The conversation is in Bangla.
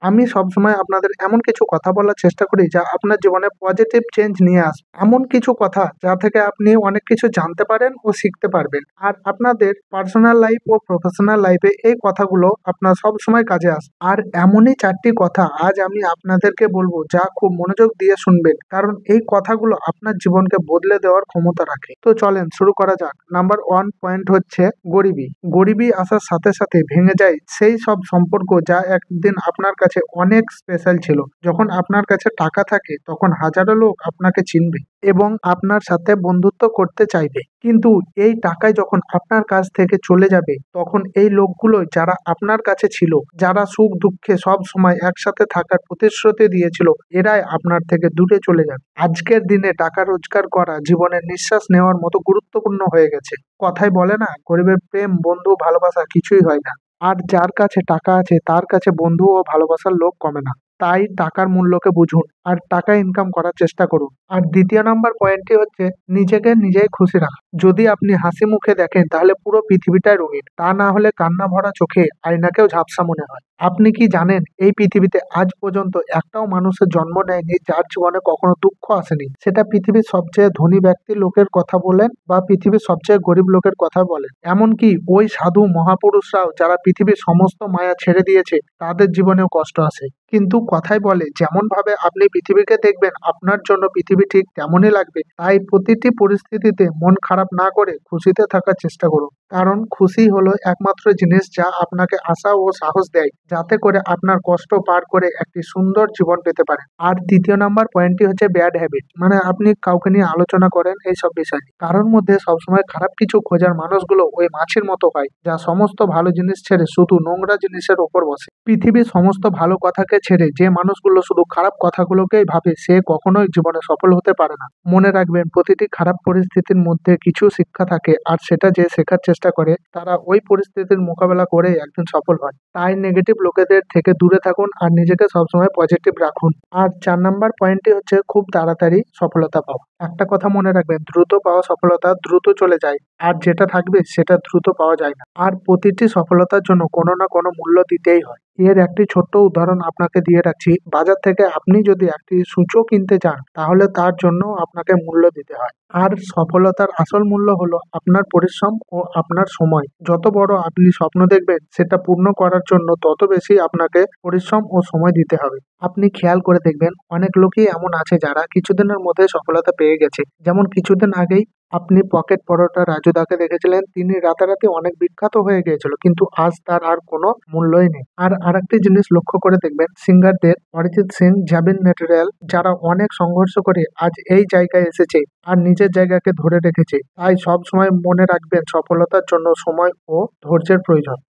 আমি সবসময় আপনাদের এমন কিছু কথা বলার চেষ্টা করি যা আপনার জীবনে পজিটিভ চেঞ্জ নিয়ে আসবে। এমন কিছু কথা যা থেকে আপনি অনেক কিছু জানতে পারেন ও শিখতে পারবেন। আর আপনাদের পার্সোনাল লাইফ ও প্রফেশনাল লাইফে এই কথাগুলো আপনার সবসময় কাজে আসবে। আর এমনই 4টি কথা আজ আমি আপনাদেরকে বলবো যা খুব মনোযোগ দিয়ে শুনবেন, কারণ এই কথাগুলো আপনার জীবনকে বদলে দেওয়ার ক্ষমতা রাখে। তো চলেন শুরু করা যাক। নাম্বার 1 পয়েন্ট হচ্ছে গরিবি। গরিবি আসার সাথে সাথে ভেঙে যায় সেই সব সম্পর্ক যা একদিন আপনার কাছে অনেক স্পেশাল ছিল। যখন আপনার কাছে টাকা থাকে তখন হাজারো লোক আপনাকে চিনবে এবং আপনার সাথে বন্ধুত্ব করতে চাইবে, কিন্তু এই টাকায় যখন আপনার কাছ থেকে চলে যাবে তখন এই লোকগুলো যারা আপনার কাছে ছিল, যারা সুখ দুঃখে সব সময় একসাথে থাকার প্রতিশ্রুতি দিয়েছিল, এরাই আপনার থেকে দূরে চলে যাবে। আজকের দিনে টাকা রোজগার করা জীবনের নিঃশ্বাস নেওয়ার মতো গুরুত্বপূর্ণ হয়ে গেছে। কথায় বলে না, গরিবের প্রেম বন্ধু ভালোবাসা কিছুই হয় না। আর যার কাছে টাকা আছে তার কাছে বন্ধু ও ভালোবাসার লোক কমে না। তাই টাকার মূল্যকে বুঝুন আর টাকা ইনকাম করার চেষ্টা করুন। আর দ্বিতীয় নাম্বার পয়েন্টটি হচ্ছে নিজেকে নিজেই খুশি রাখা। যদি আপনি হাসি মুখে দেখেন তাহলে পুরো পৃথিবীটাই রঙিন, তা না হলে কান্না ভরা চোখে আয়নাকেও ঝাপসা মনে হয়। আপনি কি জানেন এই পৃথিবীতে আজ পর্যন্ত একটাও মানুষের জন্ম নেয়নি যার জীবনে কখনো দুঃখ আসেনি? সেটা পৃথিবীর সবচেয়ে ধনী ব্যক্তি লোকের কথা বলেন বা পৃথিবীর সবচেয়ে গরিব লোকের কথা বলেন, এমনকি ওই সাধু মহাপুরুষরাও যারা পৃথিবীর সমস্ত মায়া ছেড়ে দিয়েছে তাদের জীবনেও কষ্ট আসে। কিন্তু কথায় বলে যেমন ভাবে আপনি পৃথিবীকে দেখবেন আপনার জন্য পৃথিবী ঠিক তেমনই লাগবে। তাই প্রতিটি পরিস্থিতিতে মন খারাপ না করে খুশিতে থাকার চেষ্টা করুন, কারণ খুশি হলো একমাত্র জিনিস যা আপনাকে আশা ও সাহস দেয় যাতে করে আপনার কষ্ট পার করে একটি সুন্দর জীবন পেতে পারেন। আর তৃতীয় নাম্বার পয়েন্টটি হচ্ছে ব্যাড হ্যাবিট, মানে আপনি কাউকে নিয়ে আলোচনা করেন এইসব বিষয় নিয়ে। কারোর মধ্যে সবসময় খারাপ কিছু খোঁজার মানুষগুলো ওই মাছির মতো হয় যা সমস্ত ভালো জিনিস ছেড়ে শুধু নোংরা জিনিসের ওপর বসে। পৃথিবীর সমস্ত ভালো কথাকে ছেড়ে যে মানুষগুলো শুধু খারাপ কথাগুলোকেই ভাবে সে কখনোই জীবনে সফল হতে পারে না। মনে রাখবেন, প্রতিটি খারাপ পরিস্থিতির মধ্যে কিছু শিক্ষা থাকে, আর সেটা যে শেখার চেষ্টা করে তারা ওই পরিস্থিতির মোকাবেলা করে একদিন সফল হয়। তাই নেগেটিভ লোকেদের থেকে দূরে থাকুন আর নিজেকে সবসময় পজিটিভ রাখুন। আর 4 নাম্বার পয়েন্টটি হচ্ছে খুব তাড়াতাড়ি সফলতা পাওয়া। একটা কথা মনে রাখবেন, দ্রুত পাওয়া সফলতা দ্রুত চলে যায়, আর যেটা থাকবে সেটা দ্রুত পাওয়া যায় না। আর প্রতিটি সফলতার জন্য কোনো না কোনো মূল্য দিতেই হয়। এর একটি ছোট্ট উদাহরণ আপনাকে দিয়ে রাখছি। বাজার থেকে আপনি যদি একটি সূচক কিনতে চান তাহলে তার জন্য আপনাকে মূল্য দিতে হয়। আর সফলতার আসল মূল্য হলো আপনার পরিশ্রম ও আপনার সময়। যত বড় আপনি স্বপ্ন দেখবেন সেটা পূর্ণ করার জন্য তত বেশি আপনাকে পরিশ্রম ও সময় দিতে হবে। আপনি খেয়াল করে দেখবেন অনেক লোকই এমন আছে যারা কিছুদিনের মধ্যে সফলতা পেয়ে গেছে। যেমন কিছুদিন আগেই আপনি পকেট পরোটা রাজুদাকে দেখেছিলেন, তিনি রাতারাতি অনেক বিখ্যাত হয়ে গিয়েছিল, কিন্তু আজ তার আর কোনো মূল্যই নেই। আর আরেকটি জিনিস লক্ষ্য করে দেখবেন, সিঙ্গারদের অরিজিৎ সিং, জাবিন নটিয়াল যারা অনেক সংঘর্ষ করে আজ এই জায়গায় এসেছে আর নিজের জায়গাকে ধরে রেখেছে। তাই সব সময় মনে রাখবেন সফলতার জন্য সময় ও ধৈর্যের প্রয়োজন।